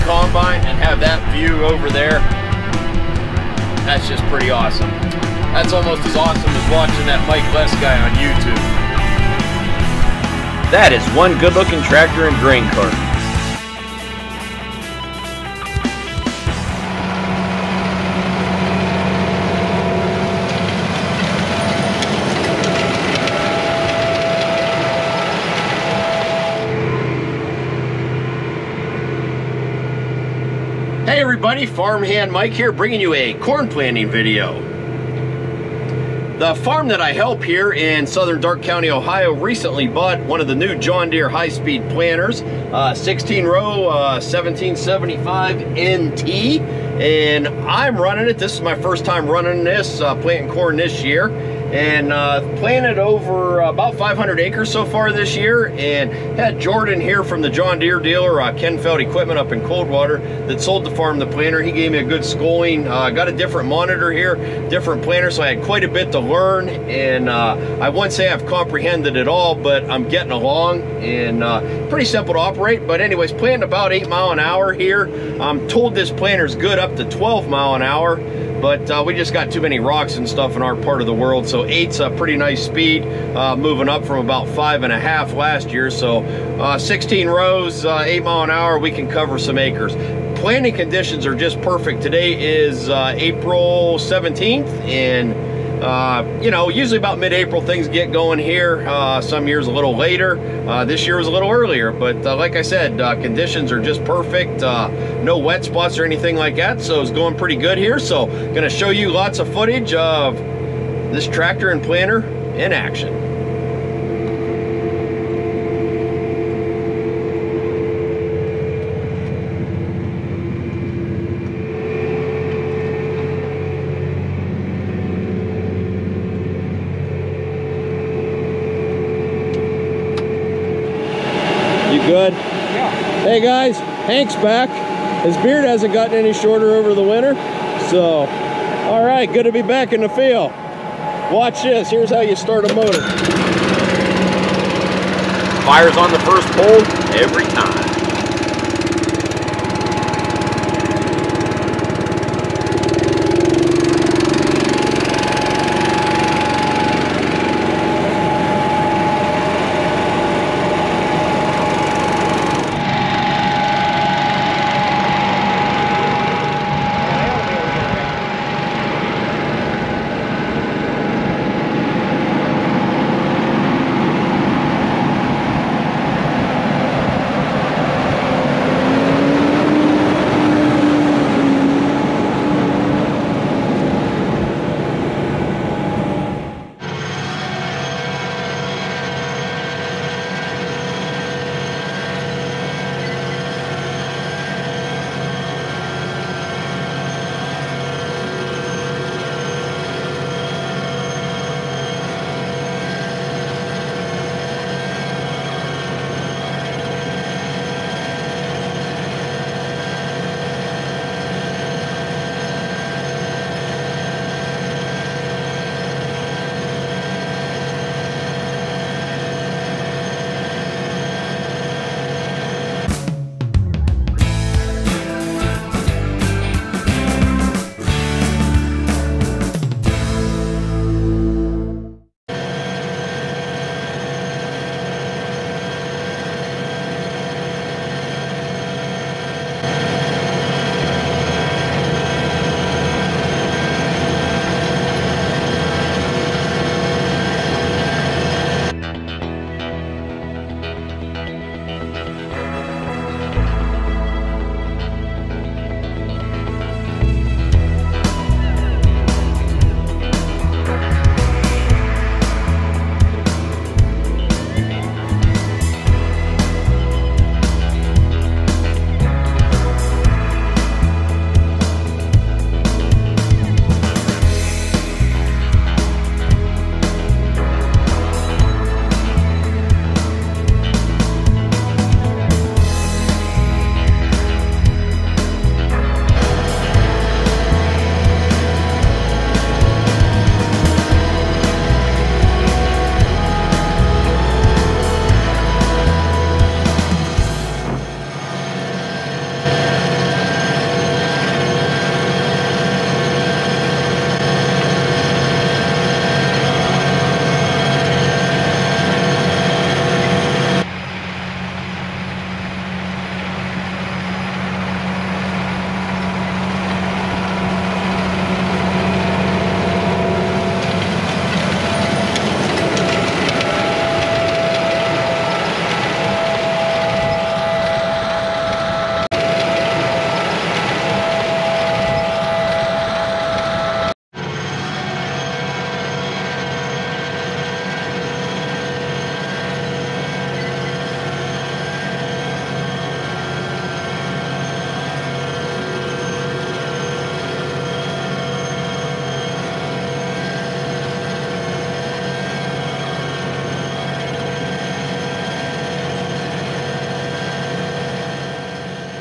combine and have that view over there, that's just pretty awesome. That's almost as awesome as watching that Mike Les guy on YouTube. That is one good-looking tractor and grain cart. Hey everybody, Farmhand Mike here, bringing you a corn planting video. The farm that I help here in southern Darke County, Ohio, recently bought one of the new John Deere high-speed planters, 16-row 1775 NT, and I'm running it. This is my first time running this, planting corn this year, and planted over about 500 acres so far this year, and had Jordan here from the John Deere dealer, Ken Feld Equipment up in Coldwater, that sold the farm the planter. He gave me a good schooling. Got a different monitor here, different planter, so I had quite a bit to learn, and I wouldn't say I've comprehended it all, but I'm getting along, and pretty simple to operate. But anyways, planting about 8 mile an hour here. I'm told this planter's good up to 12 mile an hour, but we just got too many rocks and stuff in our part of the world, so 8's a pretty nice speed, moving up from about 5.5 last year. So 16 rows, 8 mile an hour, we can cover some acres. Planting conditions are just perfect. Today is April 17th, and you know, usually about mid-April things get going here. Some years a little later. This year was a little earlier, but like I said, conditions are just perfect. No wet spots or anything like that, so it's going pretty good here. So gonna show you lots of footage of this tractor and planter in action. You good? Yeah. Hey guys, Hank's back. His beard hasn't gotten any shorter over the winter, so all right, good to be back in the field. Watch this. Here's how you start a motor. Fire's on the first pole every time.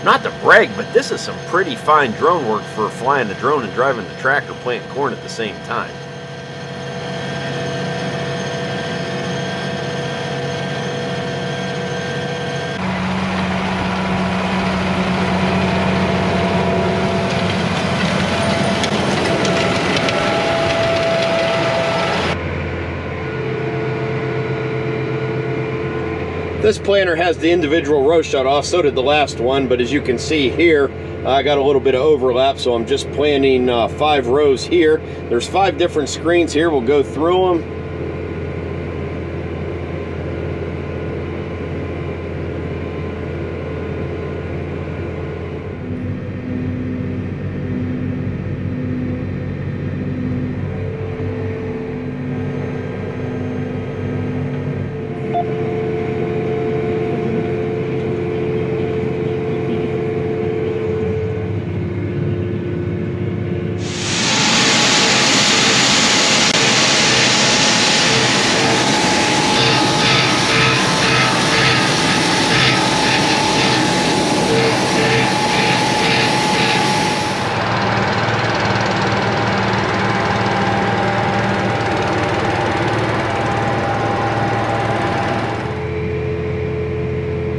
Not to brag, but this is some pretty fine drone work for flying the drone and driving the tractor planting corn at the same time. This planter has the individual row shut off, so did the last one, but as you can see here, I got a little bit of overlap, so I'm just planting 5 rows here. There's 5 different screens here. We'll go through them.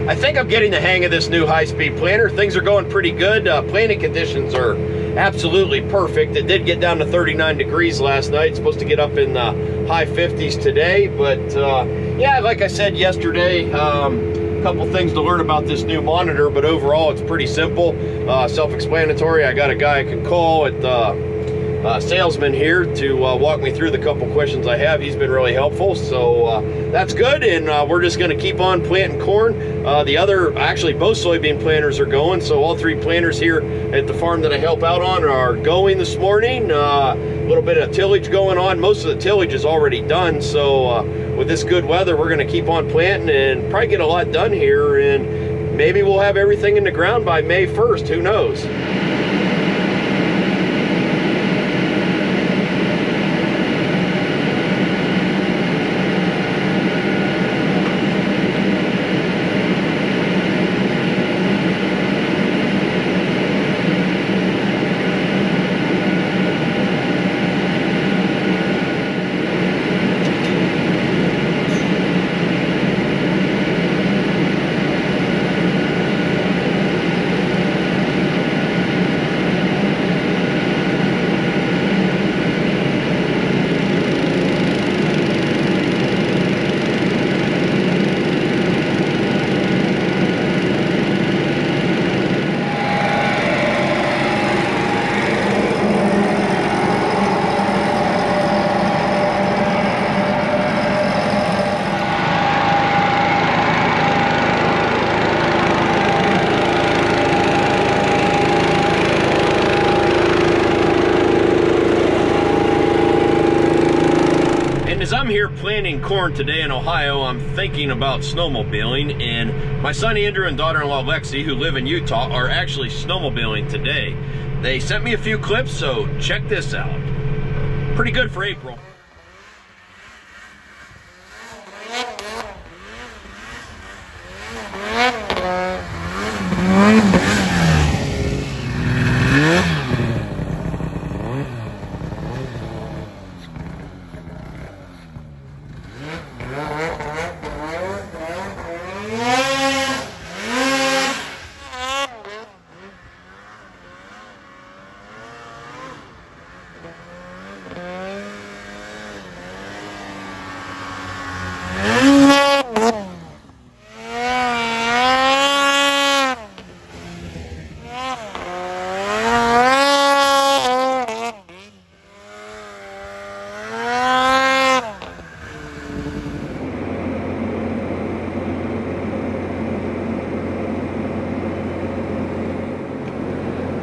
I think I'm getting the hang of this new high-speed planter. Things are going pretty good. Planting conditions are absolutely perfect. It did get down to 39 degrees last night. It's supposed to get up in the high 50s today. But yeah, like I said yesterday, a couple things to learn about this new monitor, but overall it's pretty simple, self-explanatory. I got a guy I can call at the salesman here to walk me through the couple questions I have. He's been really helpful, so that's good, and we're just going to keep on planting corn. Actually both soybean planters are going, so all 3 planters here at the farm that I help out on are going this morning. A little bit of tillage going on. Most of the tillage is already done, so with this good weather, we're going to keep on planting and probably get a lot done here, and maybe we'll have everything in the ground by May 1st. Who knows? As I'm here planting corn today in Ohio, I'm thinking about snowmobiling, and my son Andrew and daughter-in-law Lexi, who live in Utah, are actually snowmobiling today. They sent me a few clips, so check this out. Pretty good for April.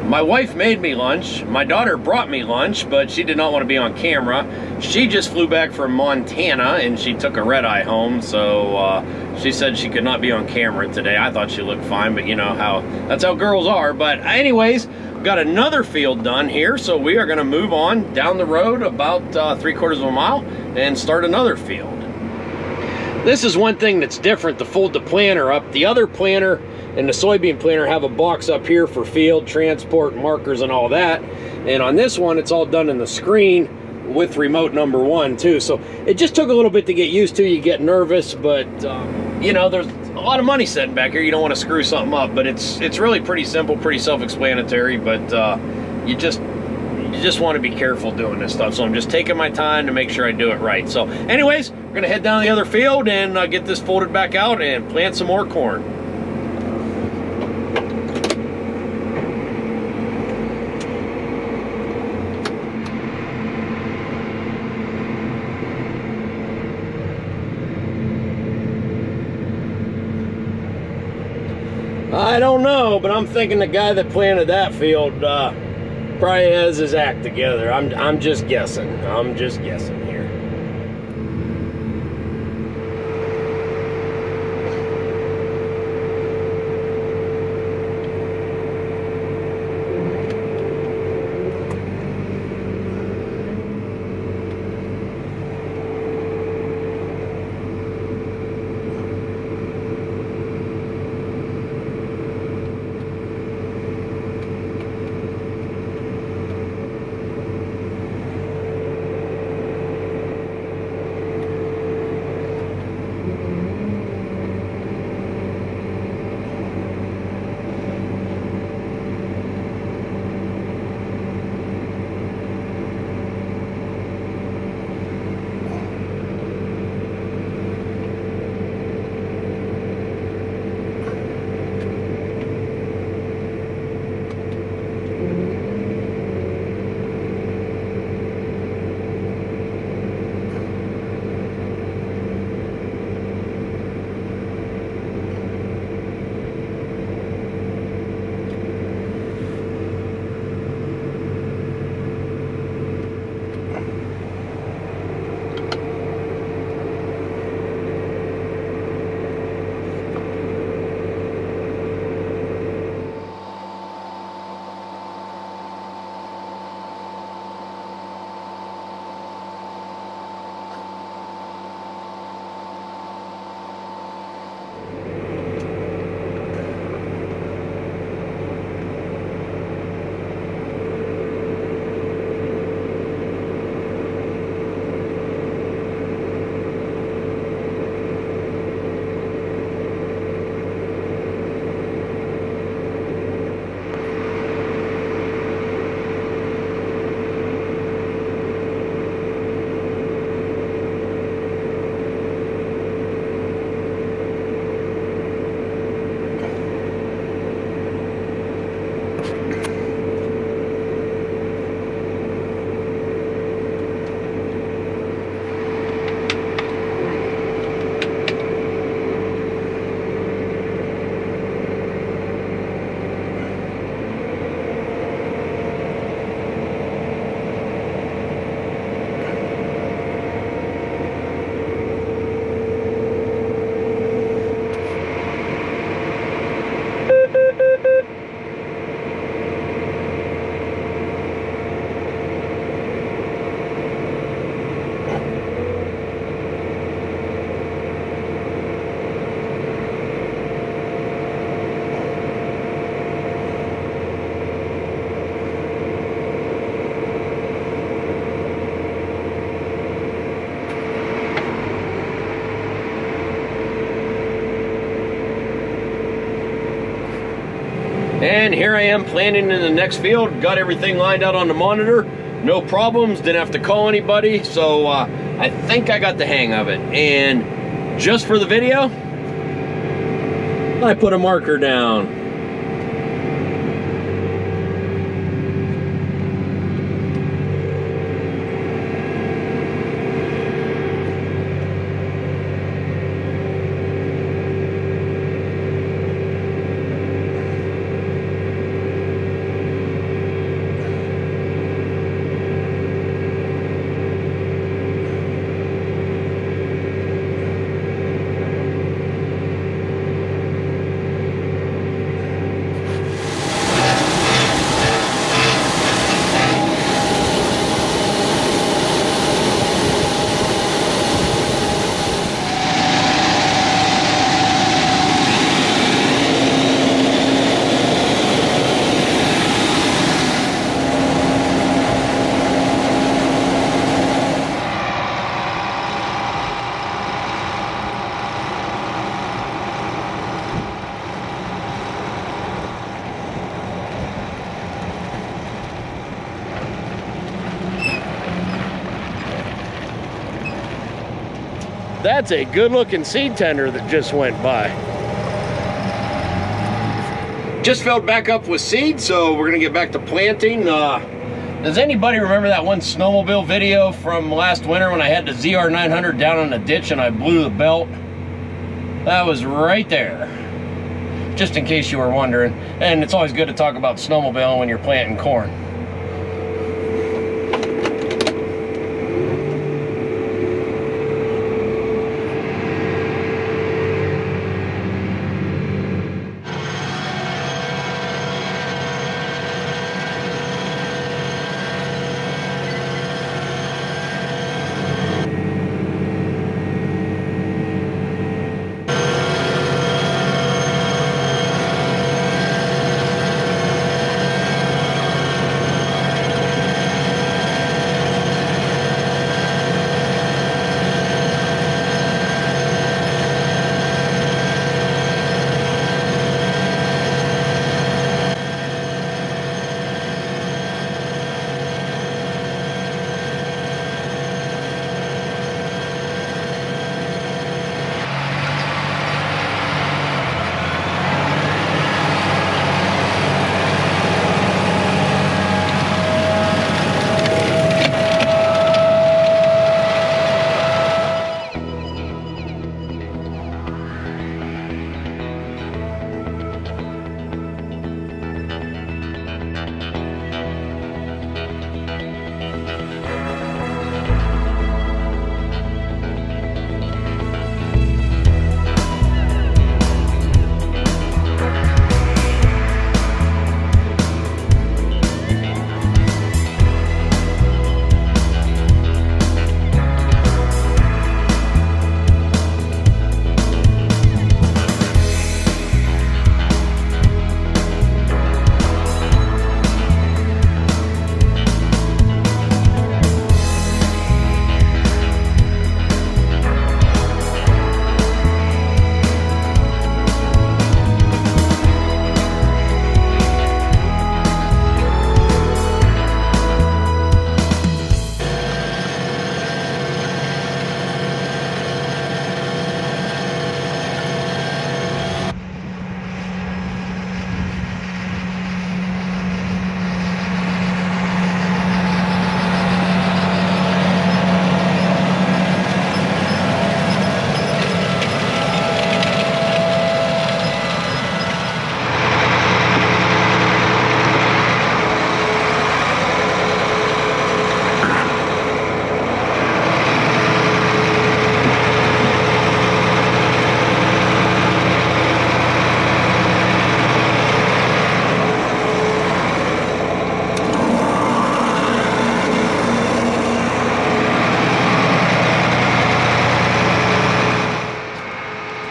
My wife made me lunch. My daughter brought me lunch, but she did not want to be on camera. She just flew back from Montana and she took a red-eye home, so she said she could not be on camera today. I thought she looked fine, but you know how that's how girls are. But anyways, we've got another field done here, so we are going to move on down the road about 3/4 of a mile and start another field. This is one thing that's different to fold the planter up. The other planter and the soybean planter have a box up here for field transport, markers, and all that. And on this one, it's all done in the screen with remote number 1 too. So it just took a little bit to get used to. You get nervous, but you know, there's a lot of money sitting back here. You don't want to screw something up, but it's really pretty simple, pretty self-explanatory. But you just want to be careful doing this stuff. So I'm just taking my time to make sure I do it right. So anyways, we're gonna head down the other field and get this folded back out and plant some more corn. I don't know, but I'm thinking the guy that planted that field probably has his act together. I'm just guessing. I'm just guessing here. And here I am planting in the next field. Got everything lined out on the monitor. No problems, didn't have to call anybody. So I think I got the hang of it. And just for the video, I put a marker down. That's a good looking seed tender that just went by. Just filled back up with seed, so we're gonna get back to planting. Does anybody remember that one snowmobile video from last winter when I had the ZR900 down on the ditch and I blew the belt? That was right there. Just in case you were wondering. And it's always good to talk about snowmobiling when you're planting corn.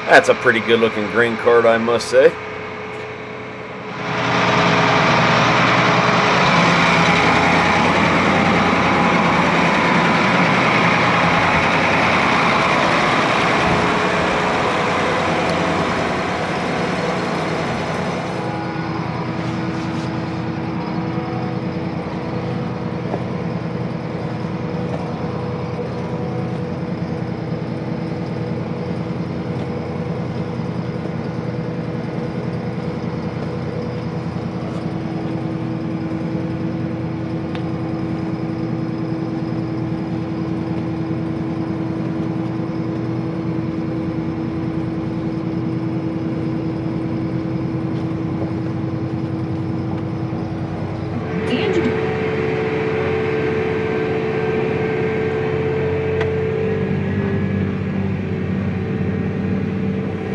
That's a pretty good looking grain cart, I must say.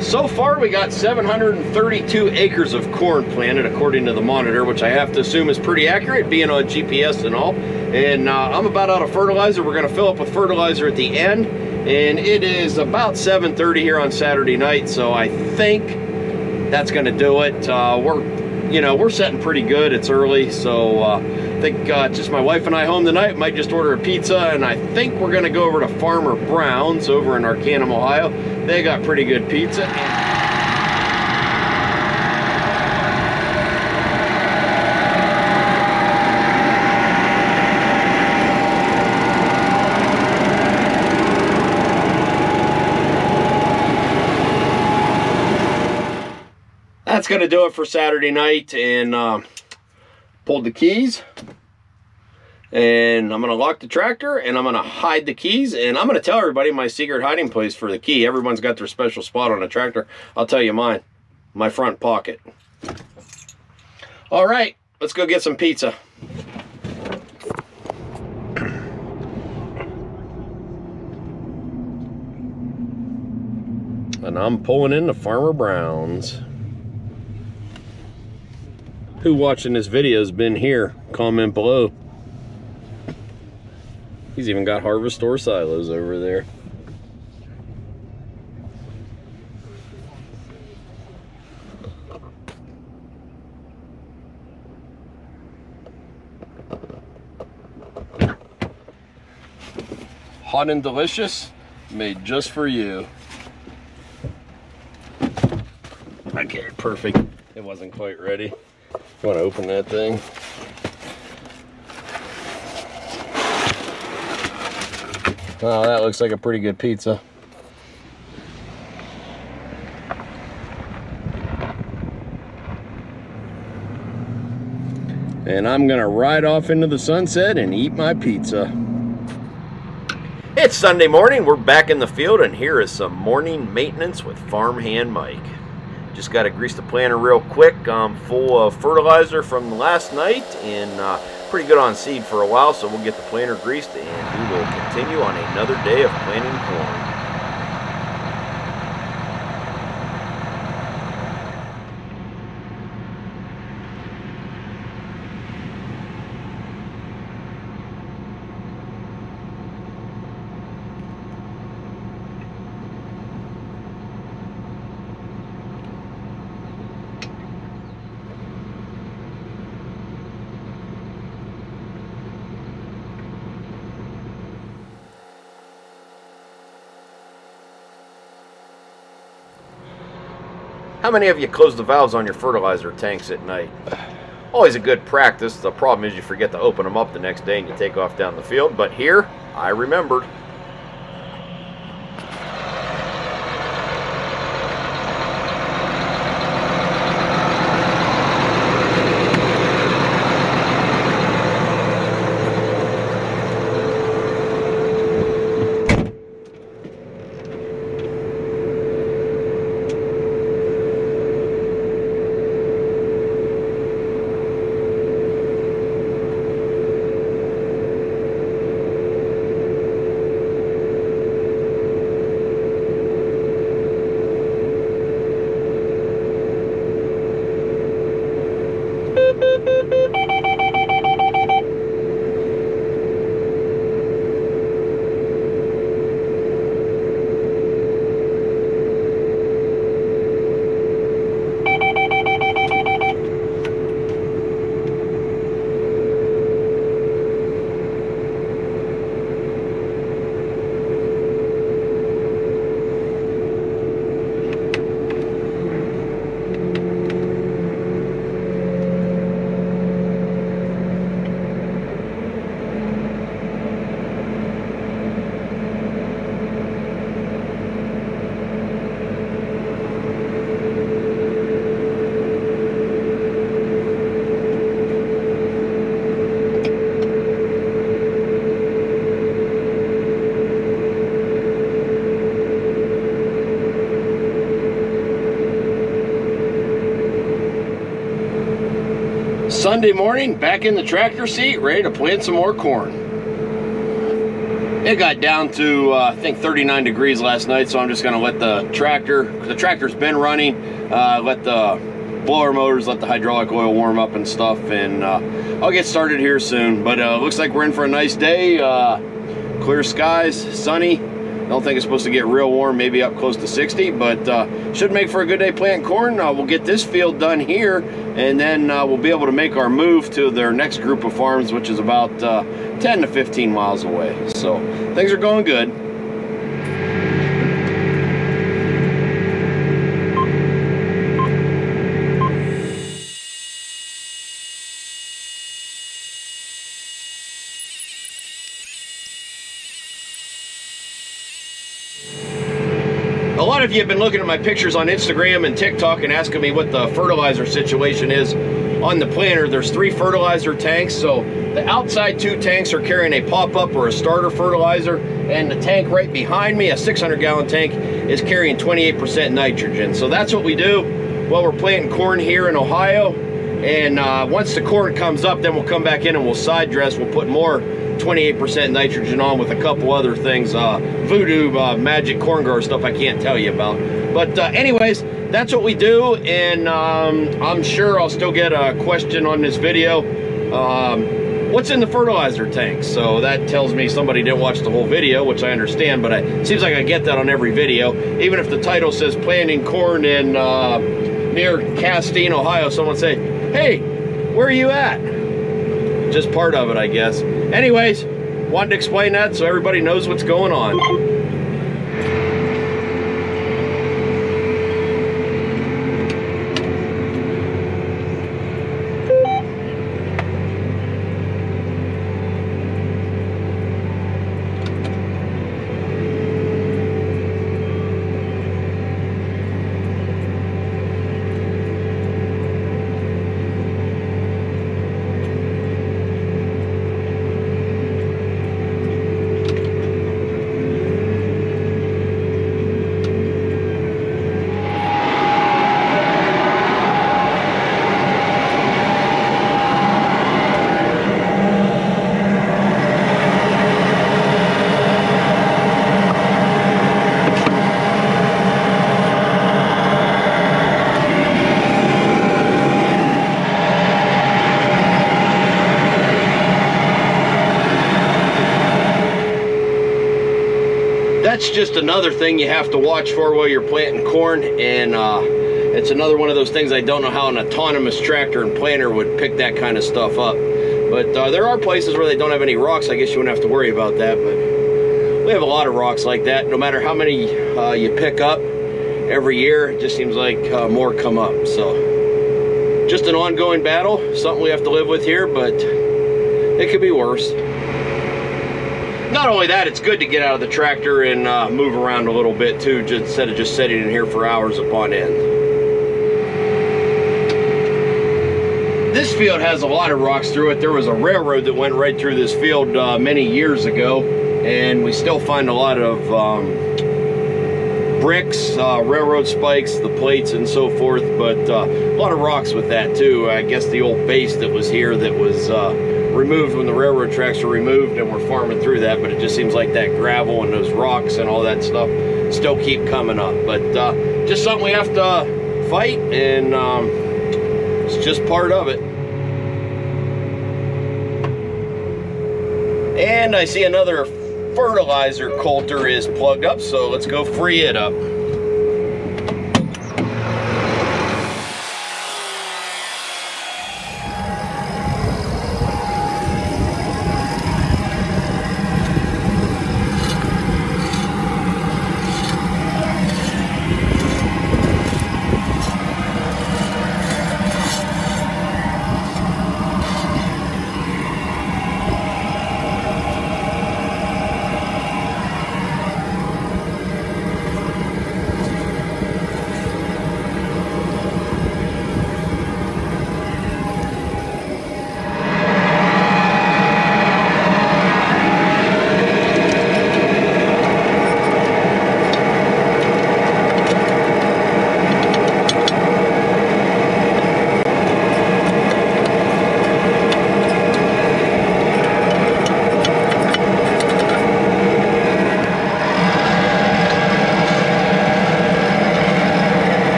So far we got 732 acres of corn planted according to the monitor, which I have to assume is pretty accurate being on GPS and all. And I'm about out of fertilizer. We're gonna fill up with fertilizer at the end. And it is about 7:30 here on Saturday night, so I think that's gonna do it. We're setting pretty good. It's early, so I think just my wife and I home tonight. Might just order a pizza, and I think we're gonna go over to Farmer Brown's over in Darke, Ohio. They got pretty good pizza. that's going to do it for Saturday night. And pulled the keys. And I'm going to lock the tractor, and I'm going to hide the keys, and I'm going to tell everybody my secret hiding place for the key. Everyone's got their special spot on the tractor. I'll tell you mine. My front pocket. All right, let's go get some pizza. And I'm pulling in the Farmer Browns. Who watching this video has been here? Comment below. He's even got Harvest Store silos over there. Hot and delicious, made just for you. Okay, perfect. It wasn't quite ready. You want to open that thing? Oh, that looks like a pretty good pizza. And I'm gonna ride off into the sunset and eat my pizza. It's Sunday morning, we're back in the field, and here is some morning maintenance with Farmhand Mike. Just got to grease the planter real quick. I'm full of fertilizer from last night, and pretty good on seed for a while, so we'll get the planter greased and we will continue on another day of planting corn. How many of you close the valves on your fertilizer tanks at night? Always a good practice. The problem is you forget to open them up the next day and you take off down the field. But here, I remembered. Sunday morning, back in the tractor seat, ready to plant some more corn. It got down to, I think 39 degrees last night, so I'm just gonna let the tractor's been running, let the blower motors, let the hydraulic oil warm up and stuff, and I'll get started here soon. But looks like we're in for a nice day, clear skies, sunny. I don't think it's supposed to get real warm, maybe up close to 60, but should make for a good day planting corn. We'll get this field done here, and then we'll be able to make our move to their next group of farms, which is about 10 to 15 miles away. So things are going good. A lot of you have been looking at my pictures on Instagram and TikTok and asking me what the fertilizer situation is on the planter. There's 3 fertilizer tanks. So the outside 2 tanks are carrying a pop-up or a starter fertilizer, and the tank right behind me, a 600-gallon tank, is carrying 28% nitrogen. So that's what we do while we're planting corn here in Ohio. And once the corn comes up, then we'll come back in and we'll side dress. We'll put more 28% nitrogen on with a couple other things, voodoo magic corn grower stuff I can't tell you about. But anyways, that's what we do. And I'm sure I'll still get a question on this video. What's in the fertilizer tank? So that tells me somebody didn't watch the whole video, which I understand, but it seems like I get that on every video. Even if the title says planting corn in near Castine, Ohio, someone say, hey, where are you at? Just part of it, I guess. Anyways, wanted to explain that so everybody knows what's going on. That's just another thing you have to watch for while you're planting corn, and it's another one of those things I don't know how an autonomous tractor and planter would pick that kind of stuff up. But there are places where they don't have any rocks. I guess you wouldn't have to worry about that, but we have a lot of rocks like that. No matter how many you pick up every year, it just seems like more come up. So just an ongoing battle, something we have to live with here, but it could be worse. Not only that, it's good to get out of the tractor and move around a little bit too, just instead of just sitting in here for hours upon end. This field has a lot of rocks through it. There was a railroad that went right through this field many years ago, and we still find a lot of bricks, railroad spikes, the plates and so forth, but a lot of rocks with that too. I guess the old base that was here that was removed when the railroad tracks were removed, and we're farming through that, but it just seems like that gravel and those rocks and all that stuff still keep coming up. But just something we have to fight, and it's just part of it. And I see another fertilizer coulter is plugged up, so let's go free it up.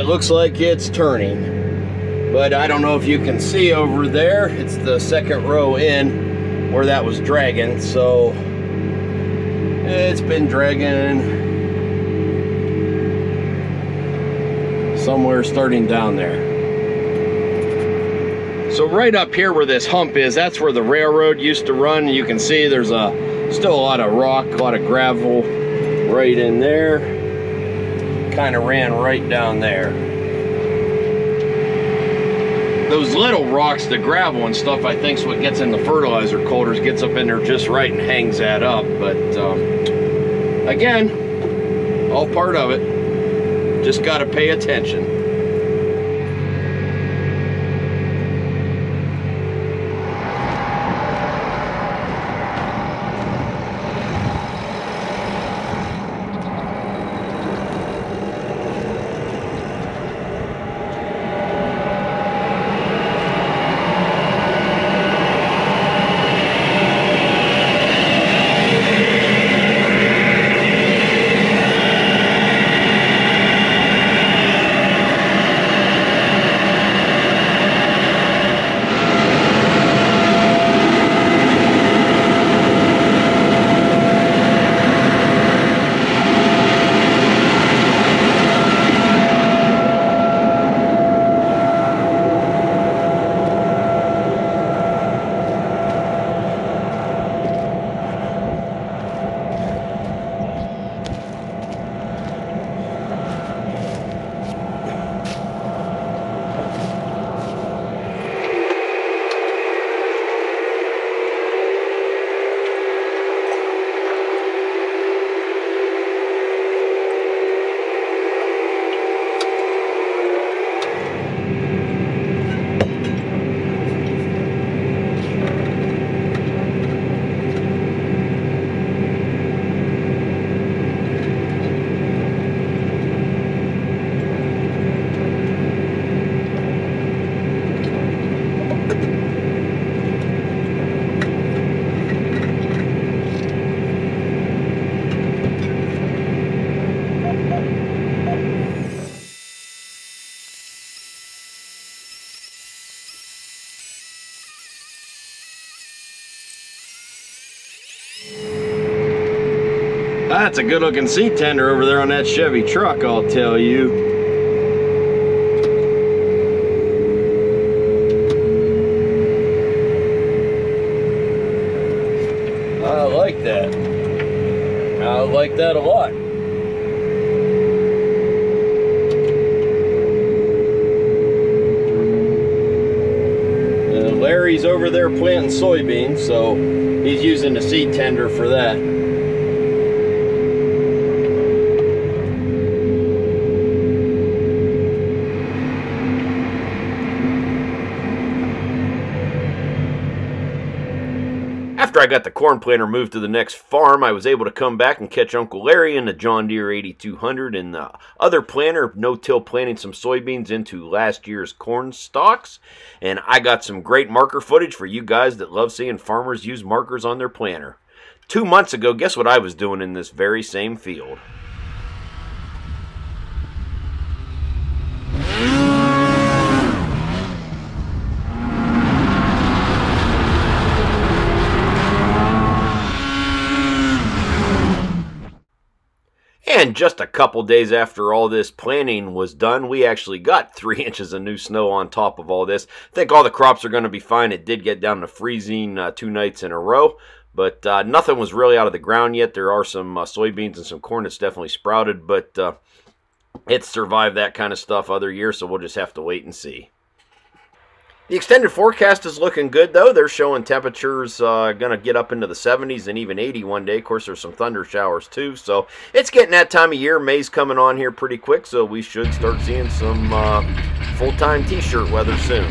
looks like it's turning, but I don't know if you can see over there. It's the second row in where that was dragging, so it's been dragging somewhere starting down there. So right up here where this hump is, that's where the railroad used to run. You can see there's still a lot of rock, a lot of gravel right in there. Kind of ran right down there. Those little rocks, the gravel and stuff, I think is what gets in the fertilizer coulters, gets up in there just right and hangs that up. But again, all part of it. Just got to pay attention. That's a good looking seat tender over there on that Chevy truck, I'll tell you. I like that. I like that a lot. Larry's over there planting soybeans, so he's using the seed tender for that. After I got the corn planter moved to the next farm, I was able to come back and catch Uncle Larry in the John Deere 8200 and the other planter, no-till, planting some soybeans into last year's corn stalks. And I got some great marker footage for you guys that love seeing farmers use markers on their planter. 2 months ago, guess what I was doing in this very same field? And just a couple days after all this planting was done, we actually got 3 inches of new snow on top of all this. I think all the crops are going to be fine. It did get down to freezing 2 nights in a row, but nothing was really out of the ground yet. There are some soybeans and some corn that's definitely sprouted, but it's survived that kind of stuff other years, so we'll just have to wait and see. The extended forecast is looking good, though. They're showing temperatures going to get up into the 70s and even 80 one day. Of course, there's some thunder showers, too. So it's getting that time of year. May's coming on here pretty quick, so we should start seeing some full-time t-shirt weather soon.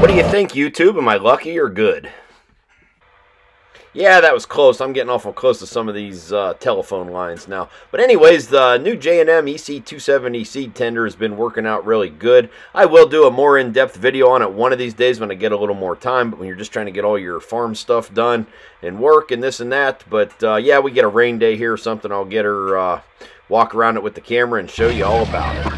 What do you think, YouTube? Am I lucky or good? Yeah, that was close. I'm getting awful close to some of these telephone lines now. But anyways, the new J&M EC270 seed tender has been working out really good. I will do a more in-depth video on it one of these days when I get a little more time. But when you're just trying to get all your farm stuff done and work and this and that. But yeah, we get a rain day here or something. I'll get her walk around it with the camera and show you all about it.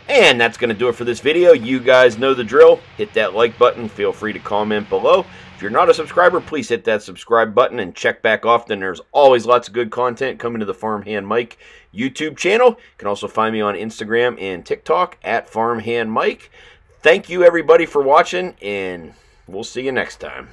And that's going to do it for this video. You guys know the drill. Hit that like button. Feel free to comment below. If you're not a subscriber, please hit that subscribe button and check back often. There's always lots of good content coming to the Farmhand Mike YouTube channel. You can also find me on Instagram and TikTok at Farmhand Mike. Thank you, everybody, for watching, and we'll see you next time.